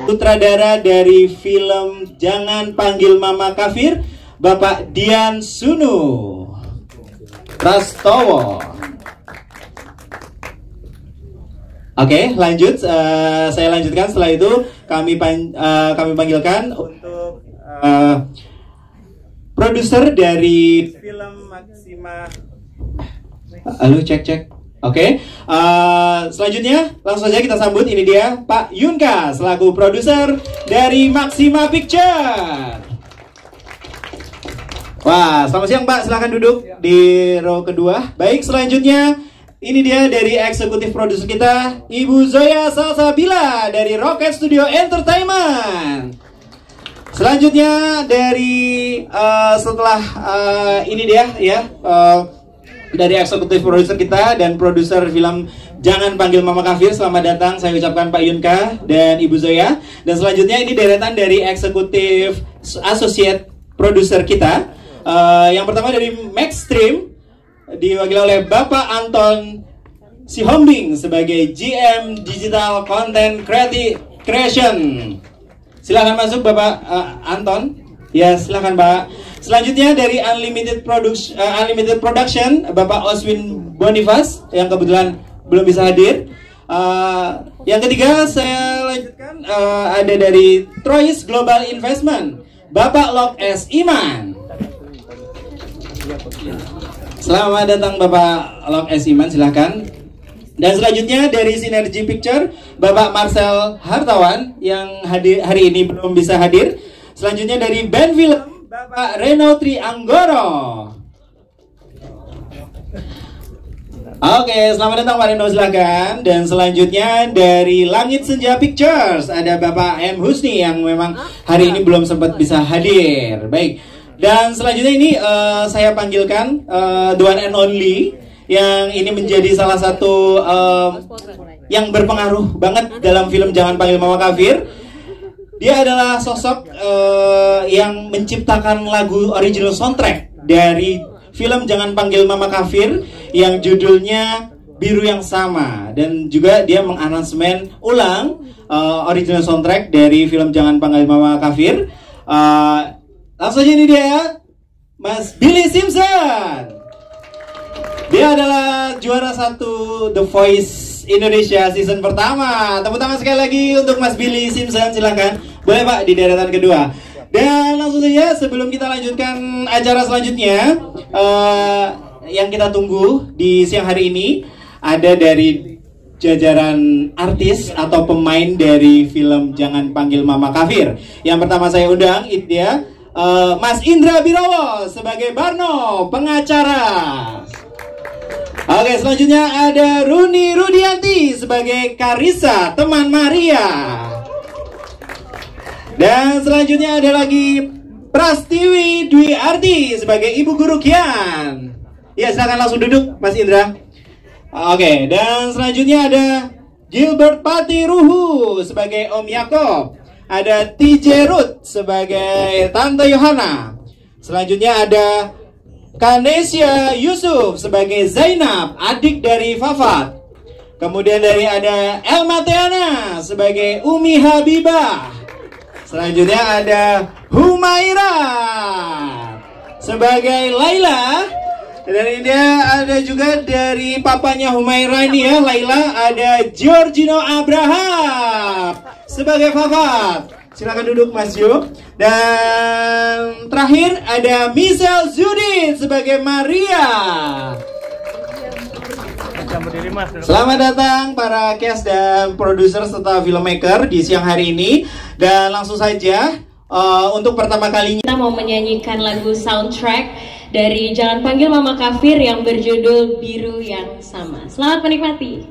Sutradara dari film Jangan Panggil Mama Kafir, Bapak Dian Sunu Prastowo. Oke, lanjut. Saya lanjutkan. Setelah itu kami panggilkan untuk produser dari film Maxima. Halo, cek. Oke, selanjutnya langsung saja kita sambut. Ini dia Pak Yunka selaku produser dari Maxima Picture. Wah, selamat siang Pak, silahkan duduk di row kedua. Baik, selanjutnya ini dia dari eksekutif produser kita, Ibu Zoya Salsabila dari Rocket Studio Entertainment. Selanjutnya dari setelah ini dia ya. Dari eksekutif produser kita dan produser film Jangan Panggil Mama Kafir, selamat datang saya ucapkan Pak Yunka dan Ibu Zoya. Dan selanjutnya ini deretan dari eksekutif associate produser kita. Yang pertama dari Maxstream, diwakili oleh Bapak Anton Sihombing sebagai GM Digital Content Creation. Silakan masuk Bapak Anton. Ya, silakan Pak. Selanjutnya dari Unlimited Production, Bapak Oswin Bonifas yang kebetulan belum bisa hadir. Yang ketiga saya lanjutkan ada dari Trois Global Investment, Bapak Lok S. Iman. Selamat datang Bapak Lok S. Iman, silahkan. Dan selanjutnya dari Synergy Picture, Bapak Marcel Hartawan yang hari ini belum bisa hadir. Selanjutnya dari band film, Bapak Reno Trianggoro. Oke, selamat datang Pak Reno, silakan. Dan selanjutnya dari Langit Senja Pictures ada Bapak M. Husni yang memang hari ini belum sempat bisa hadir. Baik. Dan selanjutnya ini saya panggilkan the one and only yang ini menjadi salah satu yang berpengaruh banget dalam film Jangan Panggil Mama Kafir. Dia adalah sosok yang menciptakan lagu original soundtrack dari film Jangan Panggil Mama Kafir yang judulnya Biru Yang Sama, dan juga dia mengaransemen ulang original soundtrack dari film Jangan Panggil Mama Kafir. Langsung aja ini dia Mas Billy Simpson. Dia adalah juara 1 The Voice Indonesia season pertama. Tepuk tangan sekali lagi untuk Mas Billy Simpson, silakan. Boleh Pak di deretan kedua. Dan langsung saja sebelum kita lanjutkan acara selanjutnya, yang kita tunggu di siang hari ini ada dari jajaran artis atau pemain dari film Jangan Panggil Mama Kafir. Yang pertama saya undang itu dia Mas Indra Birowo sebagai Barno, pengacara. Oke, selanjutnya ada Runi Rudianti sebagai Karissa, teman Maria. Dan selanjutnya ada lagi Prastiwi Dwi Arti sebagai Ibu Guru Kian. Ya, silakan langsung duduk Mas Indra. Oke, dan selanjutnya ada Gilbert Pati Ruhu sebagai Om Yakob. Ada TJ Ruth sebagai Tante Yohana. Selanjutnya ada Kanesia Yusuf sebagai Zainab, adik dari Fafat. Kemudian ada Elma Teana sebagai Umi Habibah. Selanjutnya ada Humaira sebagai Laila. Dan ini ada juga dari papanya Humaira ini ya, Laila, ada Giorgino Abraham sebagai Fafat. Silakan duduk Mas Jo. Dan terakhir ada Michelle Judith sebagai Maria. Selamat datang para cast dan produser serta filmmaker di siang hari ini. Dan langsung saja untuk pertama kalinya kita mau menyanyikan lagu soundtrack dari Jangan Panggil Mama Kafir yang berjudul Biru Yang Sama. Selamat menikmati.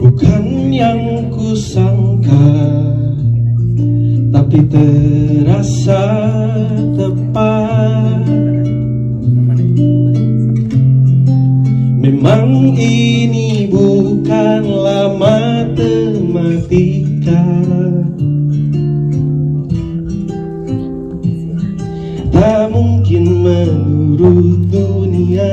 Bukan yang kusangka, tapi terasa tepat. Memang ini bukanlah matematika. seluruh dunia.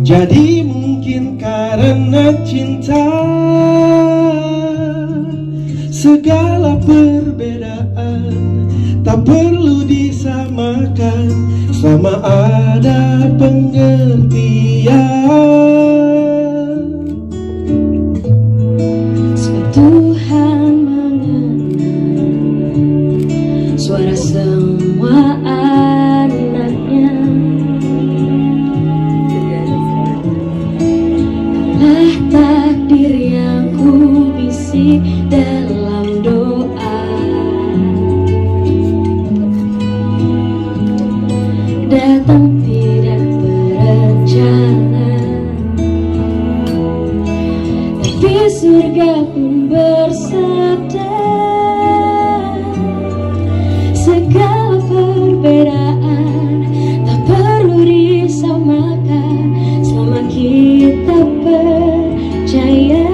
Jadi mungkin karena cinta, segala perbedaan tak perlu disamakan selama ada pengertian. Sebab Tuhan mengenal suara semua anaknya. Lah takdir yang ku bisik dalam doa, datang tidak berencana, tapi surga pun bersabda. Segala perbedaan tak perlu disamakan selama kita percaya.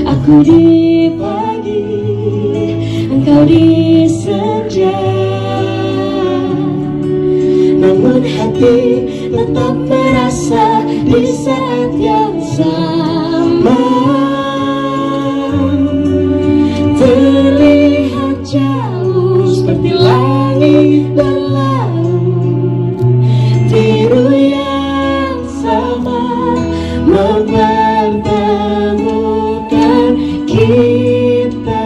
Aku di pagi, engkau di senja, namun hati tetap merasa di saat yang sama. Terlihat jauh seperti langit dan laut, biru yang sama mempertemukan kita.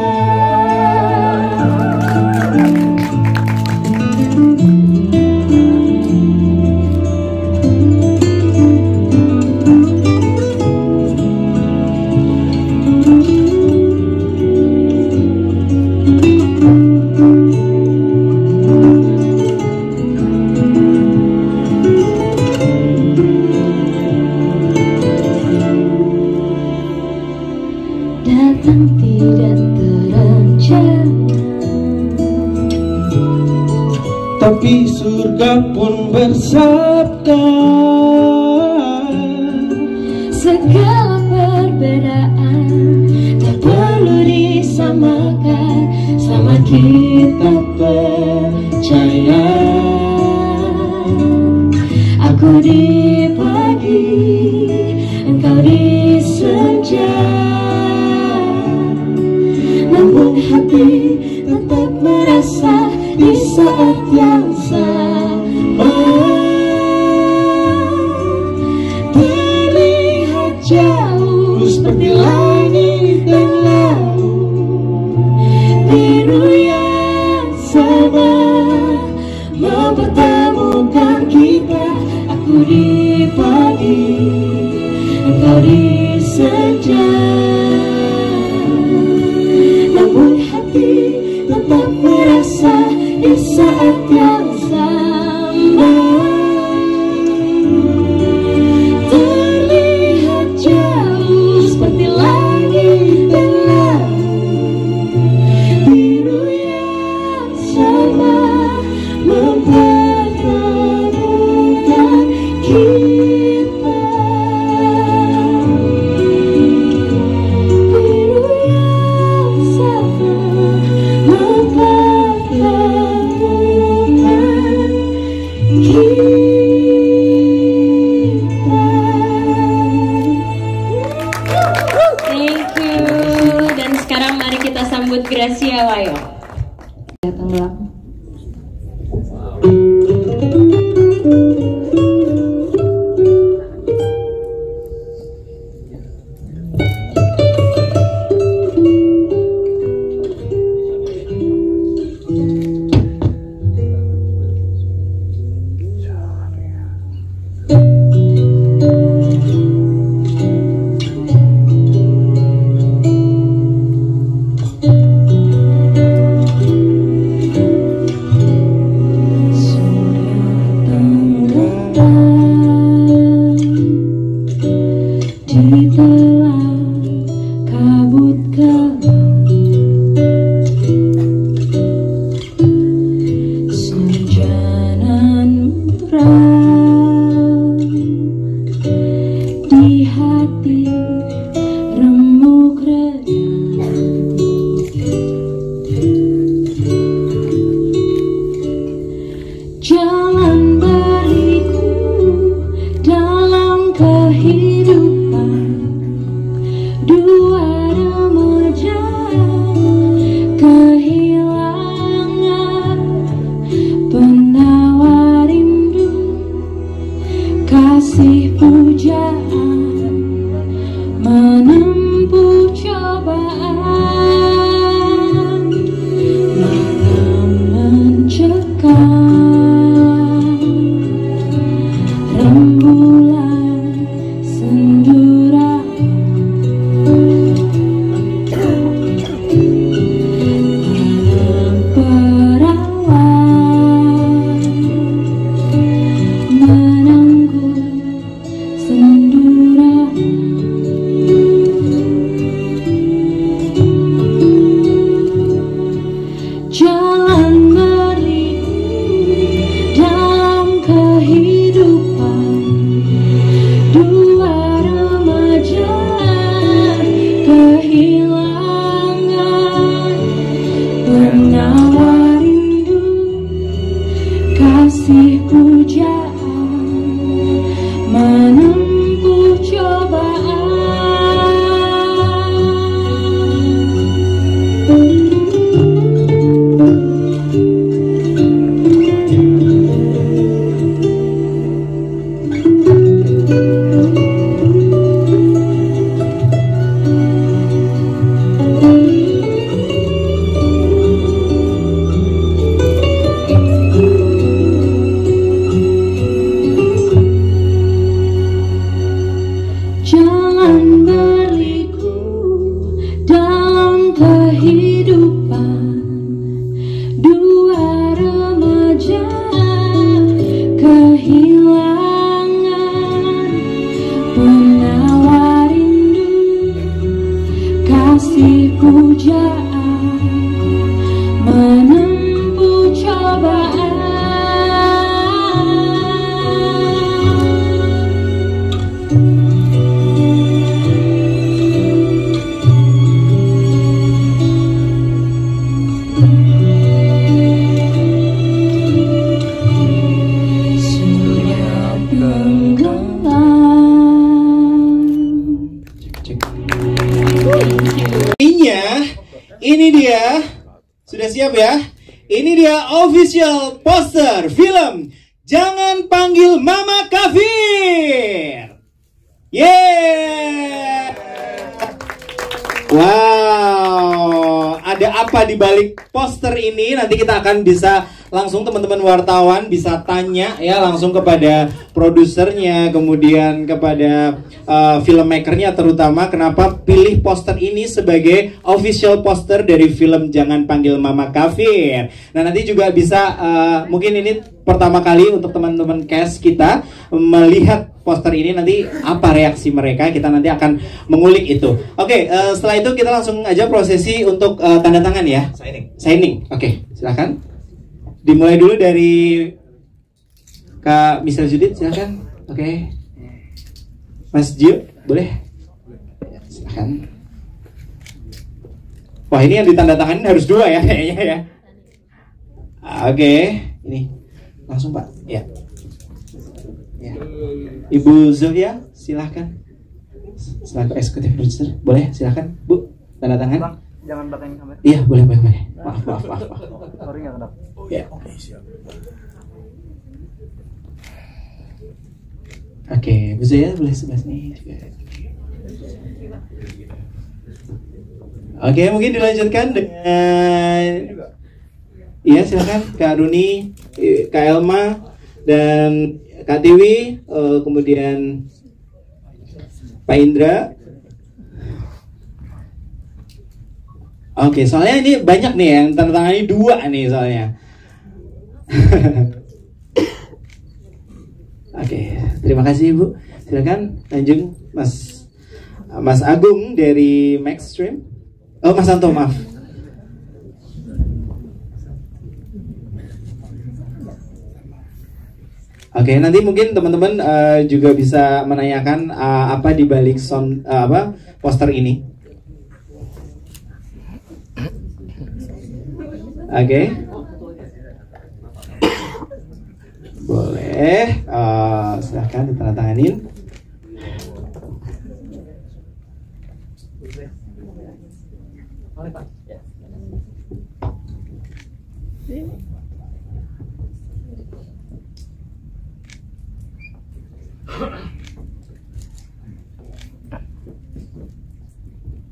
Datang tidak terencana, tapi surga pun bersabda. segala perbedaan tak perlu disamakan selama kita percaya. Aku di pagi, engkau di senja, namun hati tetap merasa di saat yang sama. Terlihat jauh seperti langit dan laut, biru yang sama mempertemukan kita. Aku di pagi, engkau di senja, namun hati tetap merasa di saat yang sama. Terlihat jauh seperti langit dan laut, biru yang sama mempertemukan kita. Biru yang sama mempertemukan kita. Thank you. Dan sekarang mari kita sambut Gracia Wayo. Datang belakang. Di telah kabut gelap, sejanan murah di hati remuk redam. kehilangan penawar rindu, kasih pujaan menempuh cobaan. Jangan berliku dalam kehidupan dua remaja kehilangan penawar rindu, kasih pujaan menempuh cobaan. Ini dia, sudah siap ya? Ini dia official poster film Jangan Panggil Mama Kafir. Yeah. Wow, ada apa di balik poster ini? Nanti kita akan bisa langsung teman-teman wartawan bisa tanya ya langsung kepada produsernya, kemudian kepada filmmakernya terutama kenapa pilih poster ini sebagai official poster dari film Jangan Panggil Mama Kafir. Nah nanti juga bisa mungkin ini pertama kali untuk teman-teman cast kita melihat poster ini, nanti apa reaksi mereka, kita nanti akan mengulik itu. Oke, setelah itu kita langsung aja prosesi untuk tanda tangan ya. Signing. Oke, silakan. Dimulai dulu dari Kak Michelle Judith, silakan. Oke. Mas Gio, boleh? Silakan. Wah, ini yang ditandatanganin harus dua ya kayaknya ya. Oke, ini langsung Pak. Ya. Ya. Ibu Zofia, silahkan. Selaku eksekutif producer, boleh silahkan Bu, tanda tangan. Bang, jangan belakangin kamera. Iya, boleh. Maaf. Sorry nggak kenapa. Ya. Oke, Bu Zaya boleh sebelah sini juga. Oke, mungkin dilanjutkan dengan iya silakan Kak Runi, Kak Elma, dan Kak Tiwi, kemudian Pak Indra. Oke, soalnya ini banyak nih yang tanda tangannya dua nih soalnya. Oke, terima kasih Ibu. Silakan lanjut Mas Agung dari Maxstream. Oh, Mas Santo, maaf. Oke, nanti mungkin teman-teman juga bisa menanyakan apa di balik poster ini. Oke. Boleh, silahkan ditandatanganin.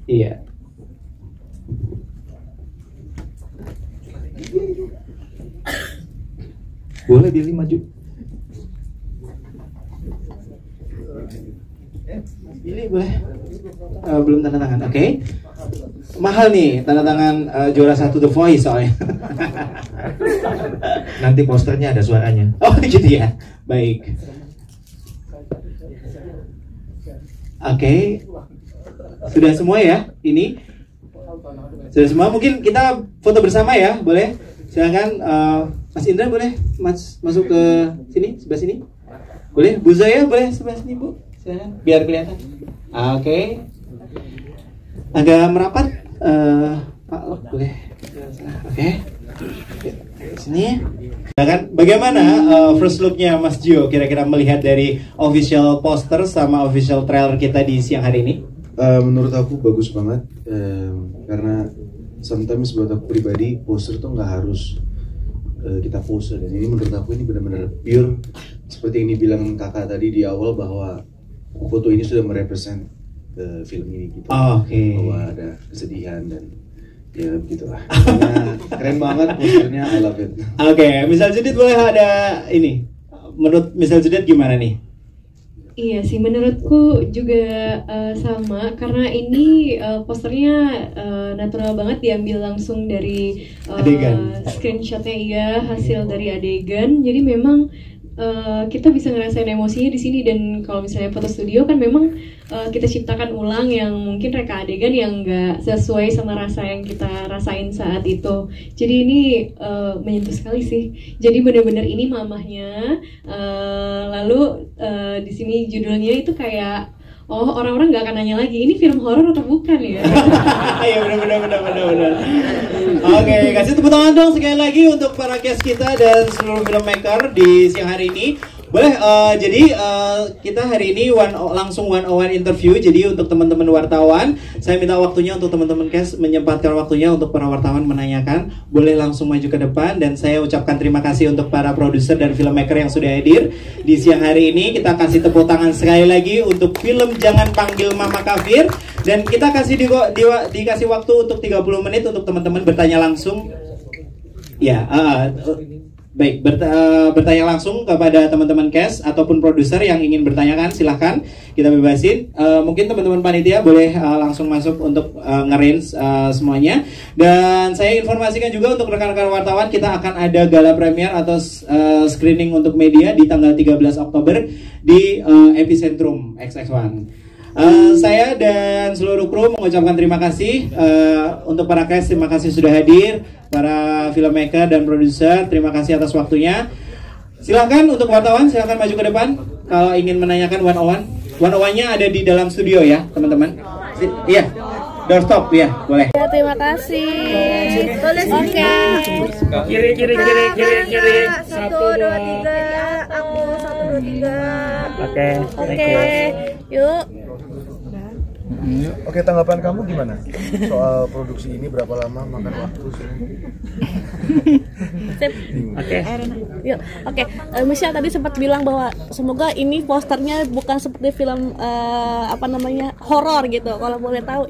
Iya. Boleh Billy maju. Billy boleh. Belum tanda tangan. Oke. Mahal nih tanda tangan juara 1 The Voice soalnya. Nanti posternya ada suaranya. Oh gitu ya. Baik. Oke. Sudah semua ya? Ini sudah semua. Mungkin kita foto bersama ya, boleh? Silakan Mas Indra boleh masuk ke sini, sebelah sini. Boleh? Bu Zaya boleh sebelah sini Bu. Silakan biar kelihatan. Oke. agak merapat. Pak, boleh. Oke. Sini. Nah, kan bagaimana first looknya Mas Gio kira-kira melihat dari official poster sama official trailer kita di siang hari ini? Menurut aku bagus banget, karena sometimes buat aku pribadi poster tuh nggak harus kita pose, dan ini menurut aku ini benar-benar pure seperti yang dibilang kakak tadi di awal bahwa foto ini sudah merepresent film ini gitu. Bahwa ada kesedihan dan ya begitulah. Keren banget posternya, I love it. Misal Judit boleh ada ini. Menurut Misal Judit gimana nih? Iya sih, menurutku juga sama, karena ini posternya natural banget, diambil langsung dari screenshotnya, iya, hasil dari adegan. Jadi memang kita bisa ngerasain emosinya di sini. Dan kalau misalnya foto studio kan memang kita ciptakan ulang yang mungkin reka adegan yang nggak sesuai sama rasa yang kita rasain saat itu. Jadi ini menyentuh sekali sih. Jadi benar-benar ini mamahnya. Lalu di sini judulnya itu kayak, oh, orang-orang nggak akan nanya lagi ini film horor atau bukan ya. Iya, benar. Oke, kasih tepuk tangan dong sekali lagi untuk para guest kita dan seluruh filmmaker di siang hari ini. Boleh, jadi kita hari ini langsung one-on-one interview. Jadi untuk teman-teman wartawan, saya minta waktunya untuk teman-teman cast menyempatkan waktunya untuk para wartawan menanyakan. Boleh langsung maju ke depan, dan saya ucapkan terima kasih untuk para produser dan filmmaker yang sudah hadir di siang hari ini. Kita kasih tepuk tangan sekali lagi untuk film Jangan Panggil Mama Kafir, dan kita kasih dikasih waktu untuk 30 menit untuk teman-teman bertanya langsung. Ya, baik, bertanya langsung kepada teman-teman cast ataupun produser yang ingin bertanyakan, silahkan kita bebasin. Mungkin teman-teman panitia boleh langsung masuk untuk nge-range semuanya. Dan saya informasikan juga untuk rekan-rekan wartawan, kita akan ada gala premier atau screening untuk media di tanggal 13 Oktober di Epicentrum XX1. Saya dan seluruh kru mengucapkan terima kasih untuk para cast, terima kasih sudah hadir, para filmmaker dan produser, terima kasih atas waktunya. Silahkan untuk wartawan, silahkan maju ke depan kalau ingin menanyakan one-on-one. One-on-one-nya ada di dalam studio ya teman-teman. Iya, doorstop ya, boleh. Ya, terima kasih. Tulis oke. Kiri. 1, 2, 3. Aku 1, 2, 3. Oke. Yuk. Oke, tanggapan kamu gimana soal produksi ini? Berapa lama makan waktu sih? Yuk. Oke. Michelle tadi sempat bilang bahwa semoga ini posternya bukan seperti film horor gitu. Kalau boleh tahu,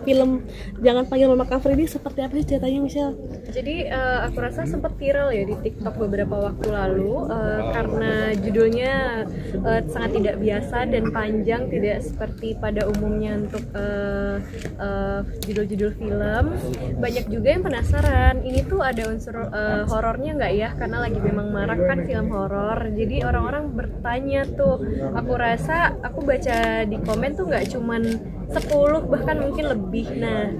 film Jangan Panggil Mama Kafir ini seperti apa sih ceritanya, Michelle? Jadi aku rasa sempat viral ya di TikTok beberapa waktu lalu, karena judulnya sangat tidak biasa dan panjang, tidak seperti pada umumnya untuk judul-judul film. Banyak juga yang penasaran, ini tuh ada unsur horornya nggak ya? Karena lagi memang marak kan film horor. Jadi orang-orang bertanya tuh. Aku rasa aku baca di komen tuh nggak cuman 10, bahkan mungkin lebih. Nah,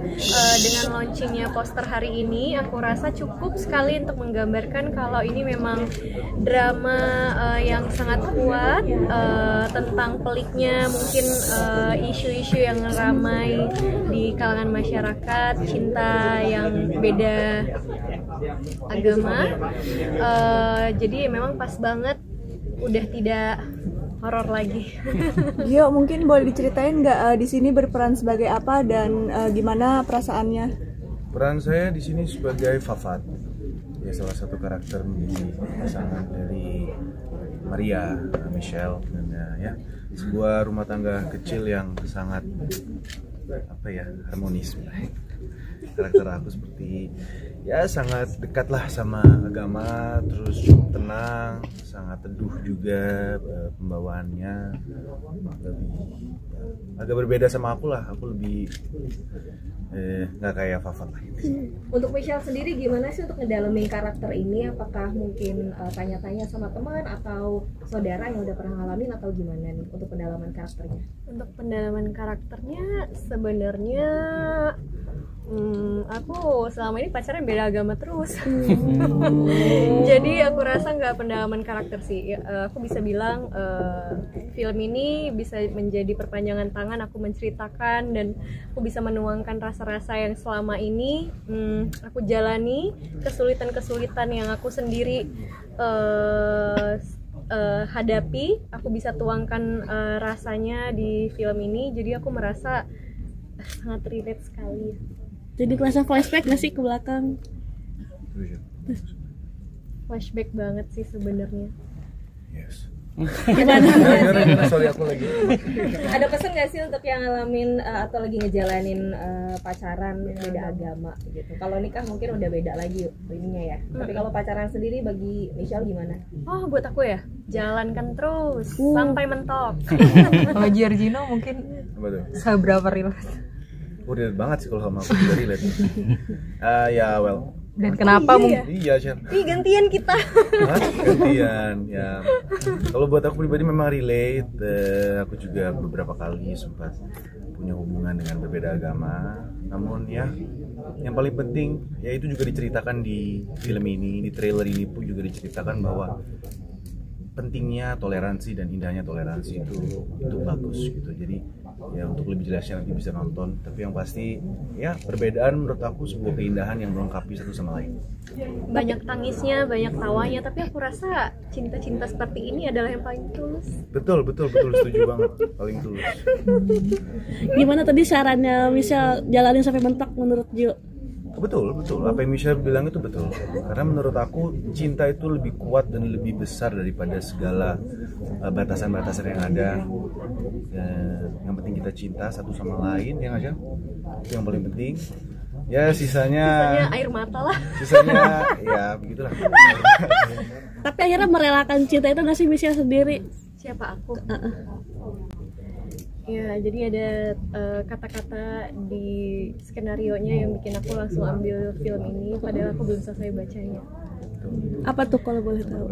dengan launchingnya poster hari ini, aku rasa cukup sekali untuk menggambarkan kalau ini memang drama yang sangat kuat, tentang peliknya mungkin isu-isu yang ramai di kalangan masyarakat, cinta yang beda agama. Jadi memang pas banget, udah tidak horor lagi. Yo, mungkin boleh diceritain nggak di sini berperan sebagai apa dan gimana perasaannya? Peran saya di sini sebagai Fafat, ya salah satu karakter menjadi pasangan dari Maria, Michelle, dan ya sebuah rumah tangga kecil yang sangat harmonis. Karakter aku seperti sangat dekat lah sama agama, terus tenang, sangat teduh juga pembawaannya, agak berbeda sama aku lah. Aku lebih nggak kayak Fafat lah. Untuk Michelle sendiri gimana sih untuk ngedalamin karakter ini? Apakah mungkin tanya-tanya sama teman atau saudara yang udah pernah ngalamin, atau gimana nih untuk pendalaman karakternya? Untuk pendalaman karakternya sebenarnya Aku selama ini pacaran beda agama terus. Jadi aku rasa nggak pendalaman karakter sih. Aku bisa bilang film ini bisa menjadi perpanjangan tangan aku menceritakan, dan aku bisa menuangkan rasa-rasa yang selama ini aku jalani, kesulitan-kesulitan yang aku sendiri hadapi. Aku bisa tuangkan rasanya di film ini. Jadi aku merasa sangat relate sekali. Jadi kerasa flashback nggak sih ke belakang? Flashback banget sih sebenarnya. Yes. Gimana? Sorry aku lagi. Ada pesan nggak sih untuk yang ngalamin atau lagi ngejalanin pacaran beda agama gitu? Kalau nikah mungkin udah beda lagi ininya ya. Tapi kalau pacaran sendiri bagi Michelle gimana? Oh, buat aku ya, jalankan terus sampai mentok. Kalau Giorgino mungkin seberapa relate? Relate banget sih kalau sama aku juga relate. Ya well. Dan kenapa mungkin? Iya, Chef. Gantian kita. Hah? Gantian ya. Kalau buat aku pribadi memang relate. Aku juga beberapa kali sempat punya hubungan dengan berbeda agama. Namun ya, yang paling penting ya itu juga diceritakan di film ini, di trailer ini pun juga diceritakan bahwa pentingnya toleransi dan indahnya toleransi itu bagus gitu. Jadi ya untuk lebih jelasnya nanti bisa nonton. Tapi yang pasti ya perbedaan menurut aku sebuah keindahan yang melengkapi satu sama lain. Banyak tangisnya, banyak tawanya, tapi aku rasa cinta-cinta seperti ini adalah yang paling tulus. Betul, setuju banget, paling tulus. Gimana tadi sarannya Michelle jalanin sampai mentok menurut Gio? Betul. Apa yang Michelle bilang itu betul. Karena menurut aku cinta itu lebih kuat dan lebih besar daripada segala batasan-batasan yang ada. Yang penting kita cinta satu sama lain, ya nggak sih? Itu yang paling penting. Ya sisanya air mata lah. Sisanya ya begitulah. Tapi akhirnya merelakan cinta itu nggak sih Michelle sendiri? Siapa aku? Ya, jadi ada kata-kata di skenarionya yang bikin aku langsung ambil film ini, padahal aku belum selesai bacanya. Apa tuh kalau boleh tahu?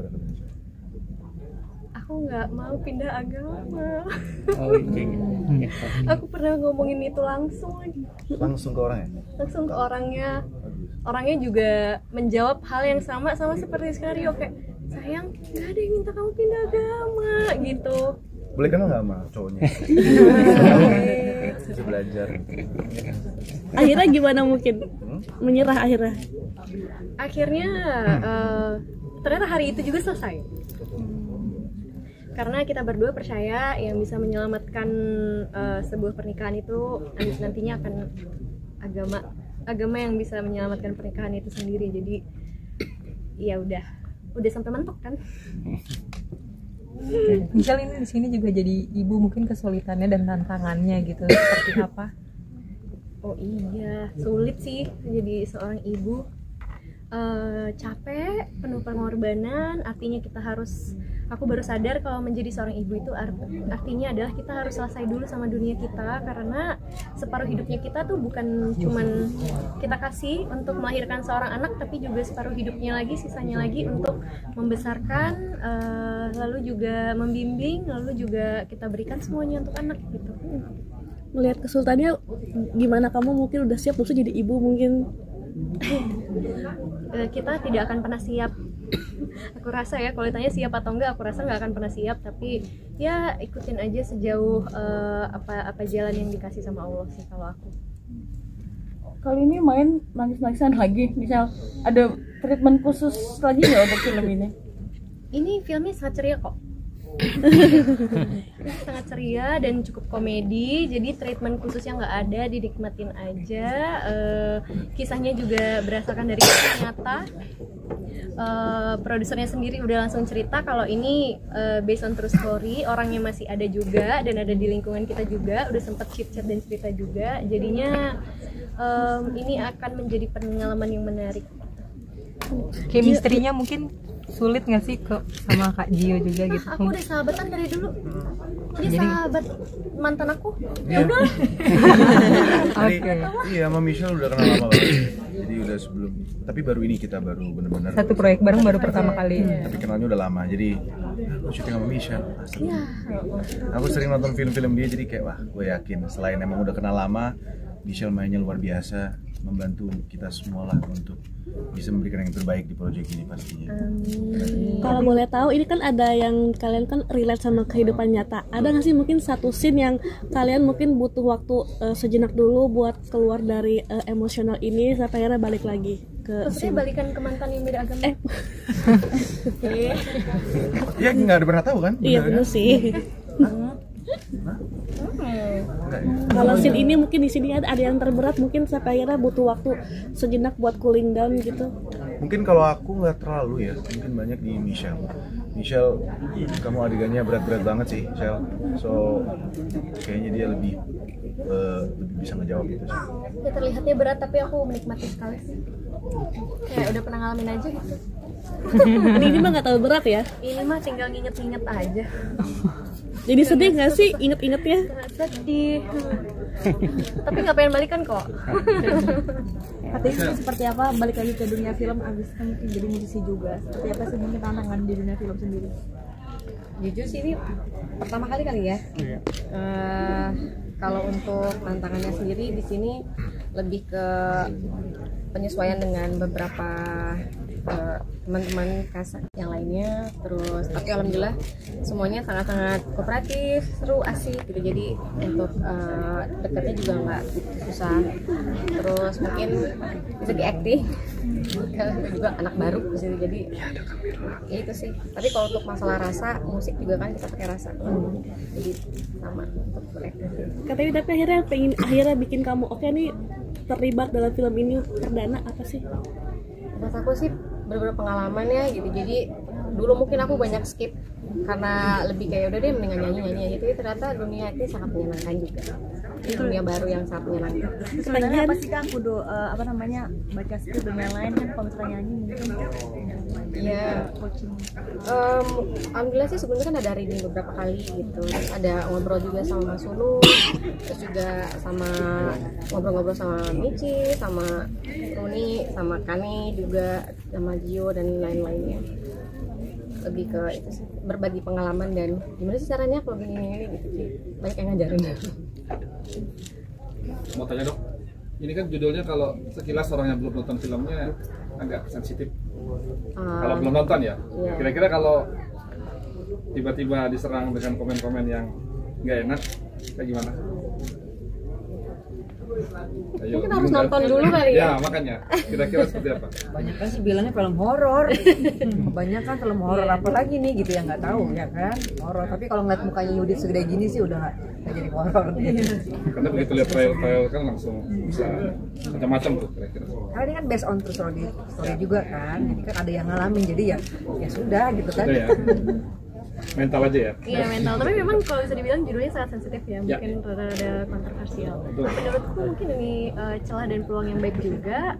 Aku nggak mau pindah agama. Oh, iya. Aku pernah ngomongin itu langsung ke orangnya? Langsung ke orangnya. Orangnya juga menjawab hal yang sama seperti skenario, kayak sayang nggak ada yang minta kamu pindah agama gitu. Boleh kenal nggak sama cowoknya? Bisa belajar. Akhirnya gimana mungkin? Menyerah akhirnya? Akhirnya ternyata hari itu juga selesai. Karena kita berdua percaya yang bisa menyelamatkan sebuah pernikahan itu nantinya akan agama yang bisa menyelamatkan pernikahan itu sendiri. Jadi ya udah sampai mentok kan. Michelle ini di sini juga jadi ibu, mungkin kesulitannya dan tantangannya gitu seperti apa? Oh iya, sulit sih jadi seorang ibu. Capek, penuh pengorbanan. Artinya aku baru sadar kalau menjadi seorang ibu itu artinya adalah kita harus selesai dulu sama dunia kita, karena separuh hidupnya kita tuh bukan cuman kita kasih untuk melahirkan seorang anak, tapi juga separuh hidupnya lagi, sisanya lagi untuk membesarkan, lalu juga membimbing, lalu juga kita berikan semuanya untuk anak gitu. Melihat kesulitannya, gimana kamu mungkin udah siap untuk jadi ibu mungkin? Kita tidak akan pernah siap. Aku rasa ya, kalau ditanya siap atau enggak, aku rasa nggak akan pernah siap. Tapi ya ikutin aja sejauh apa jalan yang dikasih sama Allah sih kalau aku. Kali ini main nangis-nangisan lagi, misal ada treatment khusus lagi nggak untuk film ini? Ini filmnya sangat ceria kok. Sangat ceria dan cukup komedi, jadi treatment khususnya nggak ada, dinikmatin aja. Kisahnya juga berdasarkan dari kisah nyata. Produsernya sendiri udah langsung cerita kalau ini based on true story, orangnya masih ada juga dan ada di lingkungan kita juga, udah sempet chit-chat dan cerita juga. Jadinya ini akan menjadi pengalaman yang menarik. Chemistry-nya mungkin sulit nggak sih sama Kak Gio juga gitu? Aku udah sahabatan dari dulu. Dia sahabat mantan aku. Ya udah. Iya, sama Michelle udah kenal lama banget. Jadi udah sebelum, tapi baru ini kita benar-benar satu proyek bareng baru pertama kali. Tapi kenalnya udah lama. Jadi aku syuting sama Michelle. Aku sering nonton film-film dia, jadi kayak wah, gue yakin selain emang udah kenal lama, Michelle mainnya luar biasa. membantu kita semua lah untuk bisa memberikan yang terbaik di proyek ini pastinya. Kalau boleh tahu, ini kan ada yang kalian kan relate sama kehidupan nyata. Ada nggak sih mungkin satu scene yang kalian mungkin butuh waktu sejenak dulu buat keluar dari emosional ini sampai akhirnya balik lagi ke Maksudnya balikan ke mantan yang beda agama? Ya nggak ada pernah tahu kan? Iya benar sih. Kalau scene ini mungkin di sini ada yang terberat, mungkin sampai akhirnya butuh waktu sejenak buat cooling down gitu. Mungkin kalau aku nggak terlalu ya, mungkin banyak di Michelle. Michelle, kamu adegannya berat-berat banget sih, Michelle. So kayaknya dia lebih bisa ngejawab itu sih. Ya terlihatnya berat tapi aku menikmati sekali sih. Kayak udah pernah ngalamin aja gitu. Ini mah nggak tahu berat ya? Ini mah tinggal nginget-nginget aja. Jadi sedih nggak sih inget-ingetnya? Sedih. Tapi nggak pengen balikan kok. Katanya seperti apa balik lagi ke dunia film abis kan mungkin jadi musisi juga. Seperti apa sih mungkin tantangan di dunia film sendiri? Jujur sih ini pertama kali ya. Kalau untuk tantangannya sendiri di sini lebih ke penyesuaian dengan beberapa teman-teman kasat yang lainnya, terus tapi alhamdulillah semuanya sangat-sangat kooperatif, seru, asik gitu. Jadi untuk dekatnya juga nggak susah. Terus mungkin bisa di-acting juga anak baru di sini, jadi ya itu sih. Tapi kalau untuk masalah rasa musik juga kan kita pakai rasa, jadi sama untuk berakting. Katanya tapi akhirnya bikin kamu oke nih terlibat dalam film ini perdana apa sih? Buat aku sih beberapa pengalaman ya gitu. Jadi dulu mungkin aku banyak skip karena lebih kayak udah deh mendingan nyanyi gitu. Ternyata dunia ini sangat menyenangkan juga. Ini dunia baru yang sangat menyenangkan. Sebenarnya apa sih Kak kudu baca skrip dan lain-lain kan kalau misalnya nyanyi mungkin Iya. coaching. Alhamdulillah sih sebelumnya kan ada reading beberapa kali gitu. Terus ada ngobrol juga sama Mas Sulu, terus juga sama ngobrol-ngobrol sama Michi, sama Roni, sama Kane juga, sama Gio dan lain-lainnya. Lebih ke itu sih, berbagi pengalaman dan gimana sih caranya kalau gini gitu sih. Banyak yang ngajarin. Mau tanya dok, ini kan judulnya kalau sekilas orang yang belum nonton filmnya agak sensitif. Kalau belum nonton ya, iya. Kira-kira kalau tiba-tiba diserang dengan komen-komen yang nggak enak, kayak gimana? Ayo, mungkin harus nonton dulu kali ya. Ya makanya, kira-kira seperti apa? Banyak kan sih bilangnya film horor. Kebanyakan film horor, apalagi nih gitu yang nggak tahu ya kan horor. Tapi kalau ngeliat mukanya Yudit segede gini sih udah nggak jadi horor. Karena begitu lihat trailer kan langsung bisa macam-macam tuh kira-kira. Karena ini kan based on true story juga kan. Jadi kan ada yang ngalamin, jadi ya sudah gitu kan. Udah ya. Mental aja ya? Iya mental, tapi memang kalau bisa dibilang judulnya sangat sensitif ya, mungkin rada-rada kontroversial. Menurutku mungkin ini celah dan peluang yang baik juga,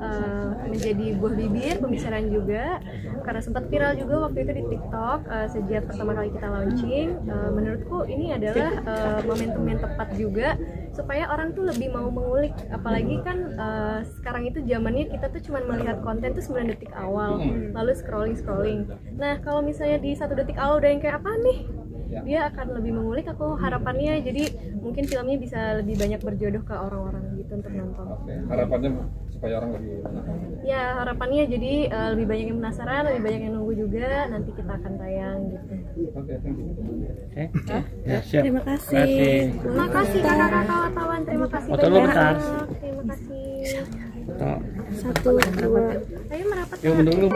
menjadi buah bibir pembicaraan juga, karena sempat viral juga waktu itu di TikTok sejak pertama kali kita launching. Menurutku ini adalah momentum yang tepat juga supaya orang tuh lebih mau mengulik, apalagi kan sekarang itu zamannya kita tuh cuma melihat konten tuh 9 detik awal, lalu scrolling. Nah kalau misalnya di 1 detik awal udah yang kayak apa nih, dia akan lebih mengulik. Aku harapannya jadi mungkin filmnya bisa lebih banyak berjodoh ke orang-orang gitu untuk nonton. Harapannya supaya orang lebih banyak. Ya harapannya jadi lebih banyak yang penasaran, lebih banyak yang nunggu juga. Nanti kita akan tayang gitu. Oke, thank you. Ya, siap. Terima kasih. Terima kasih kakak-kakak wartawan. Terima kasih Foto lu, banyak. Kak. Terima kasih. Foto. 1, 2. Ayo merapat. Yuk, mendung lu.